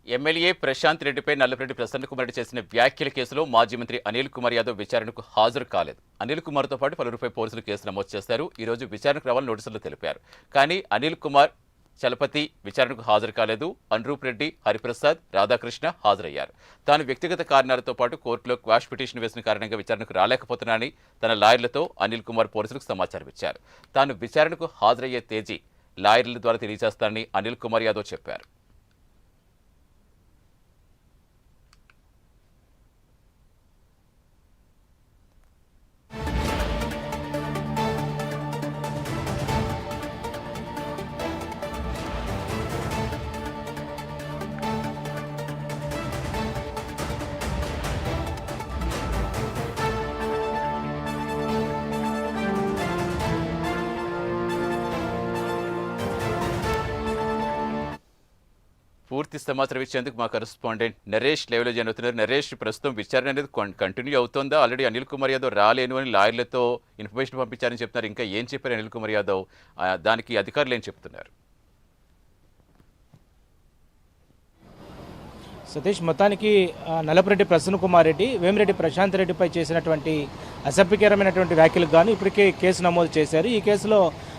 MLA Prashanth రెడ్డిపై నల్లపరెడ్డి ప్రసన్న కుమార్ రెడ్డి చేసిన వ్యాఖ్యల కేసులో మాజీ మంత్రి అనిల్ కుమార్ యాదవ్ విచారణకు హాజరు కాలేదు. అనిల్ కుమార్తో పాటు పలువురిపై పోలీసులు కేసు నమోదు చేశారు. ఈ రోజు విచారణకు రావాలని నోటీసులు తెలిపారు. కానీ అనిల్ కుమార్, చలపతి విచారణకు హాజరు కాలేదు. అనురూప్ రెడ్డి, హరిప్రసాద్, రాధాకృష్ణ హాజరయ్యారు. తాను వ్యక్తిగత కారణాలతో పాటు కోర్టులో క్వాష్ పిటిషన్ వేసిన కారణంగా విచారణకు రాలేకపోతున్నానని తన లాయర్లతో అనిల్ కుమార్ పోలీసులకు సమాచారం ఇచ్చారు. తాను విచారణకు హాజరయ్యే తేదీ లాయర్ల ద్వారా తెలియజేస్తానని అనిల్ కుమార్ యాదవ్ చెప్పారు. పూర్తి సమాచారం ఇచ్చేందుకు మా కరెస్పాండెంట్ నరేష్ లైవ్లో జాయిన్ అవుతున్నారు. నరేష్, ప్రస్తుతం విచారణ అనేది కంటిన్యూ అవుతోందా? ఆల్రెడీ అనిల్ కుమార్ యాదవ్ రాలేను అని లాయర్లతో ఇన్ఫర్మేషన్ పంపించారని చెప్తున్నారు. ఇంకా ఏం చెప్పారు అనిల్ కుమార్ యాదవ్? దానికి అధికారులు ఏం చెప్తున్నారు? సతీష్, మొత్తానికి నల్లపరెడ్డి ప్రసన్న కుమార్ రెడ్డి వేమిరెడ్డి ప్రశాంత్ రెడ్డిపై చేసినటువంటి అసభ్యకరమైనటువంటి వ్యాఖ్యలకు గాను ఇప్పటికే కేసు నమోదు చేశారు. ఈ కేసులో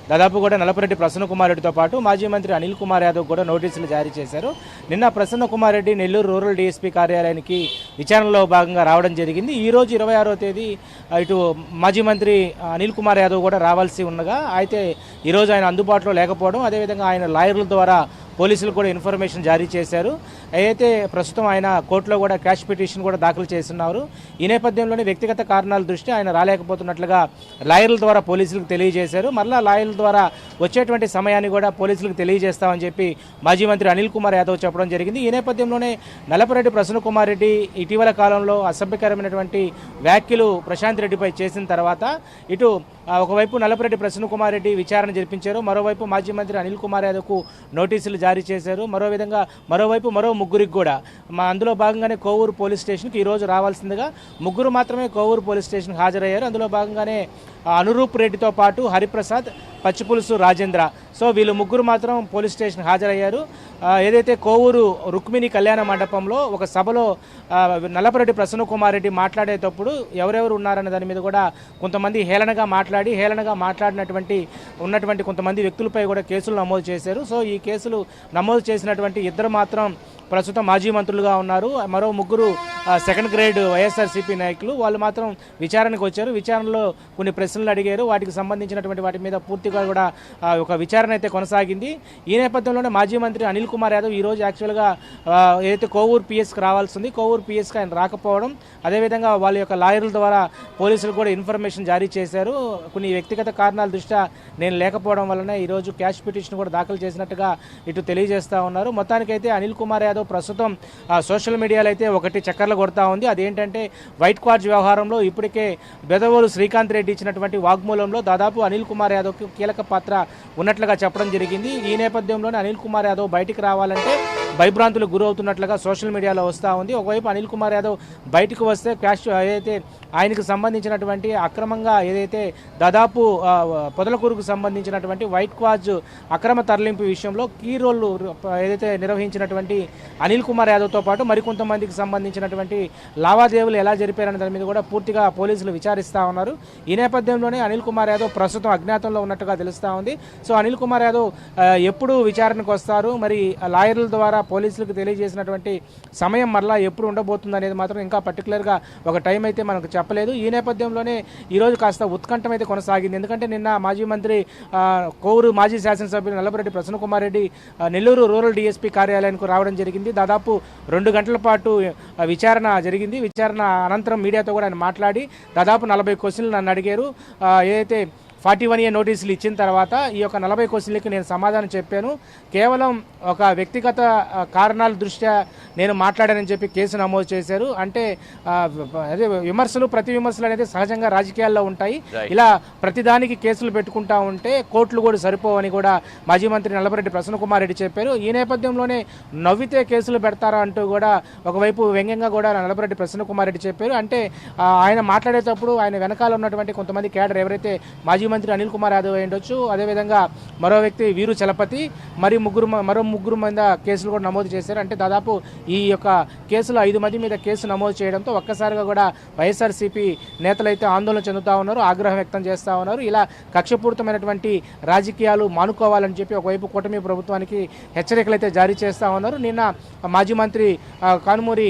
దాదాపు కూడా నల్లపరెడ్డి ప్రసన్న కుమార్ రెడ్డితో పాటు మాజీ మంత్రి అనిల్ కుమార్ యాదవ్ కూడా నోటీసులు జారీ చేశారు. నిన్న ప్రసన్న కుమార్ రెడ్డి నెల్లూరు రూరల్ డీఎస్పీ కార్యాలయానికి విచారణలో భాగంగా రావడం జరిగింది. ఈ రోజు 26వ తేదీ ఇటు మాజీ మంత్రి అనిల్ కుమార్ యాదవ్ కూడా రావాల్సి ఉండగా అయితే ఈరోజు ఆయన అందుబాటులో లేకపోవడం, అదేవిధంగా ఆయన లాయర్ల ద్వారా పోలీసులు కూడా ఇన్ఫర్మేషన్ జారీ చేశారు. అయితే ప్రస్తుతం ఆయన కోర్టులో కూడా క్యాష్ పిటిషన్ కూడా దాఖలు చేస్తున్నారు. ఈ నేపథ్యంలోనే వ్యక్తిగత కారణాల దృష్ట్యా ఆయన రాలేకపోతున్నట్లుగా లాయర్ల ద్వారా పోలీసులకు తెలియజేశారు. మరలా లాయర్ల ద్వారా వచ్చేటువంటి సమయాన్ని కూడా పోలీసులకు తెలియజేస్తామని చెప్పి మాజీ మంత్రి అనిల్ కుమార్ యాదవ్ చెప్పడం జరిగింది. ఈ నేపథ్యంలోనే నల్లపరెడ్డి ప్రసన్న కుమార్ రెడ్డి ఇటీవల కాలంలో అసభ్యకరమైనటువంటి వ్యాఖ్యలు ప్రశాంత్ రెడ్డిపై చేసిన తర్వాత ఇటు ఒకవైపు నల్లపరెడ్డి ప్రసన్న కుమార్ రెడ్డి విచారణ జరిపించారు, మరోవైపు మాజీ మంత్రి అనిల్ కుమార్ యాదవ్కు నోటీసులు జారీ చేశారు. మరోవైపు మరో ముగ్గురికి కూడా అందులో భాగంగానే కోవూరు పోలీస్ స్టేషన్కి ఈరోజు రావాల్సిందిగా ముగ్గురు మాత్రమే కోవూరు పోలీస్ స్టేషన్కి హాజరయ్యారు. అందులో భాగంగానే అనురూప్ రెడ్డితో పాటు హరిప్రసాద్, పచ్చిపులుసు రాజేంద్ర, సో వీళ్ళు ముగ్గురు మాత్రం పోలీస్ స్టేషన్ హాజరయ్యారు. ఏదైతే కోవూరు రుక్మిణి కళ్యాణ మండపంలో ఒక సభలో నల్లపరెడ్డి ప్రసన్న కుమార్ రెడ్డి మాట్లాడేటప్పుడు ఎవరెవరు ఉన్నారనే దాని మీద కూడా కొంతమంది హేళనగా ఉన్నటువంటి కొంతమంది వ్యక్తులపై కూడా కేసులు నమోదు చేశారు. సో ఈ కేసులు నమోదు చేసినటువంటి ఇద్దరు మాత్రం ప్రస్తుతం మాజీ మంత్రులుగా ఉన్నారు. మరో ముగ్గురు సెకండ్ గ్రేడ్ వైఎస్ఆర్సీపీ నాయకులు, వాళ్ళు మాత్రం విచారణకు వచ్చారు. విచారణలో కొన్ని ప్రశ్నలు అడిగారు. వాటికి సంబంధించినటువంటి వాటి మీద పూర్తిగా కూడా ఒక విచారణ అయితే కొనసాగింది. ఈ నేపథ్యంలోనే మాజీ మంత్రి అనిల్ కుమార్ యాదవ్ ఈరోజు యాక్చువల్గా ఏదైతే కోవూరు పిఎస్కి రావాల్సి ఉంది, కోవూరు పిఎస్కి ఆయన రాకపోవడం, అదేవిధంగా వాళ్ళ యొక్క లాయర్ల ద్వారా పోలీసులు కూడా ఇన్ఫర్మేషన్ జారీ చేశారు. కొన్ని వ్యక్తిగత కారణాల దృష్ట్యా నేను లేకపోవడం వల్లనే ఈరోజు క్యాష్ పిటిషన్ కూడా దాఖలు చేసినట్టుగా ఇటు తెలియజేస్తూ ఉన్నారు. మొత్తానికైతే అనిల్ కుమార్ యాదవ్ ప్రస్తుతం సోషల్ మీడియాలో అయితే ఒకటి చక్కర్లు కొడతా ఉంది. అదేంటంటే వైట్ కార్డ్స్ వ్యవహారంలో ఇప్పటికే బెదవోలు శ్రీకాంత్ రెడ్డి ఇచ్చినటువంటి వాగ్మూలంలో దాదాపు అనిల్ కుమార్ యాదవ్కి కీలక పాత్ర ఉన్నట్లుగా చెప్పడం జరిగింది. ఈ నేపథ్యంలోనే అనిల్ కుమార్ యాదవ్ బయటికి రావాలంటే భయభ్రాంతులకు గురవుతున్నట్లుగా సోషల్ మీడియాలో వస్తూ ఉంది. ఒకవైపు అనిల్ కుమార్ యాదవ్ బయటకు వస్తే క్యాష్ ఏదైతే ఆయనకు సంబంధించినటువంటి అక్రమంగా ఏదైతే దాదాపు పొదలకూరుకు సంబంధించినటువంటి వైట్ క్వాజ్ అక్రమ తరలింపు విషయంలో కీ రోల్ ఏదైతే నిర్వహించినటువంటి అనిల్ కుమార్ యాదవ్తో పాటు మరికొంతమందికి సంబంధించినటువంటి లావాదేవీలు ఎలా జరిపారనే దాని మీద కూడా పూర్తిగా పోలీసులు విచారిస్తూ ఉన్నారు. ఈ నేపథ్యంలోనే అనిల్ కుమార్ యాదవ్ ప్రస్తుతం అజ్ఞాతంలో ఉన్నట్టుగా తెలుస్తూ ఉంది. సో అనిల్ కుమార్ యాదవ్ ఎప్పుడు విచారణకు వస్తారు, మరి లాయర్ల ద్వారా పోలీసులకు తెలియజేసినటువంటి సమయం మరలా ఎప్పుడు ఉండబోతుంది అనేది మాత్రం ఇంకా పర్టికులర్గా ఒక టైం అయితే మనకు చెప్పలేదు. ఈ నేపథ్యంలోనే ఈరోజు కాస్త ఉత్కంఠం అయితే కొనసాగింది. ఎందుకంటే నిన్న మాజీ మంత్రి కోవూరు మాజీ శాసనసభ్యులు నల్లపరెడ్డి ప్రసన్న కుమార్ రెడ్డి నెల్లూరు రూరల్ డీఎస్పీ కార్యాలయానికి రావడం జరిగింది. దాదాపు 2 గంటల పాటు విచారణ జరిగింది. విచారణ అనంతరం మీడియాతో కూడా ఆయన మాట్లాడి దాదాపు 40 క్వశ్చన్లు నన్ను అడిగారు. ఏదైతే 41A నోటీసులు ఇచ్చిన తర్వాత ఈ యొక్క 40 క్వశ్చన్లకి నేను సమాధానం చెప్పాను. కేవలం ఒక వ్యక్తిగత కారణాల దృష్ట్యా నేను మాట్లాడానని చెప్పి కేసు నమోదు చేశారు. అంటే అదే ప్రతి విమర్శలు అనేది సహజంగా రాజకీయాల్లో ఉంటాయి. ఇలా ప్రతిదానికి కేసులు పెట్టుకుంటా ఉంటే కోర్టులు కూడా సరిపోవని కూడా మాజీ మంత్రి నల్లపరెడ్డి ప్రసన్నకుమార్ రెడ్డి చెప్పారు. ఈ నేపథ్యంలోనే నవ్వితే కేసులు పెడతారా అంటూ కూడా ఒకవైపు వ్యంగ్యంగా కూడా నల్లపరెడ్డి ప్రసన్నకుమార్ రెడ్డి చెప్పారు. అంటే ఆయన మాట్లాడేటప్పుడు ఆయన వెనకాల ఉన్నటువంటి కొంతమంది కేడర్ ఎవరైతే మాజీ మంత్రి అనిల్ కుమార్ యాదవ్ ఉండొచ్చు, అదేవిధంగా మరో వ్యక్తి వీరు చలపతి, మరో ముగ్గురు మీద కేసులు కూడా నమోదు చేశారు. అంటే దాదాపు ఈ యొక్క కేసులో 5 మంది మీద కేసు నమోదు చేయడంతో ఒక్కసారిగా కూడా వైఎస్ఆర్సీపీ నేతలైతే ఆందోళన చెందుతా ఉన్నారు, ఆగ్రహం వ్యక్తం చేస్తూ ఉన్నారు. ఇలా కక్షపూరితమైనటువంటి రాజకీయాలు మానుకోవాలని చెప్పి ఒకవైపు కూటమి ప్రభుత్వానికి హెచ్చరికలు అయితే జారీ చేస్తూ ఉన్నారు. నిన్న మాజీ మంత్రి కానుమూరి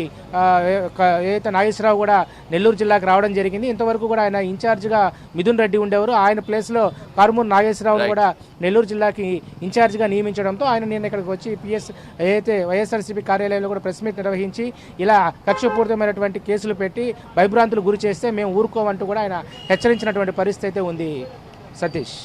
ఏదైతే నాగేశ్వరరావు కూడా నెల్లూరు జిల్లాకు రావడం జరిగింది. ఇంతవరకు కూడా ఆయన ఇన్ఛార్జిగా మిథున్ రెడ్డి ఉండేవారు. ఆయన ప్లేస్లో కారుమూరి నాగేశ్వరరావును కూడా నెల్లూరు జిల్లాకి ఇన్ఛార్జిగా నియమించడంతో ఆయన నిన్న ఇక్కడికి వచ్చి ఏదైతే వైఎస్ఆర్సీపీ కార్యాలయంలో కూడా ప్రెస్ మీట్ నిర్వహించి ఇలా కక్షపూరితమైనటువంటి కేసులు పెట్టి భయభ్రాంతులు గురి చేస్తే మేము ఊరుకోమంటూ కూడా ఆయన హెచ్చరించినటువంటి పరిస్థితి అయితే ఉంది. సతీష్.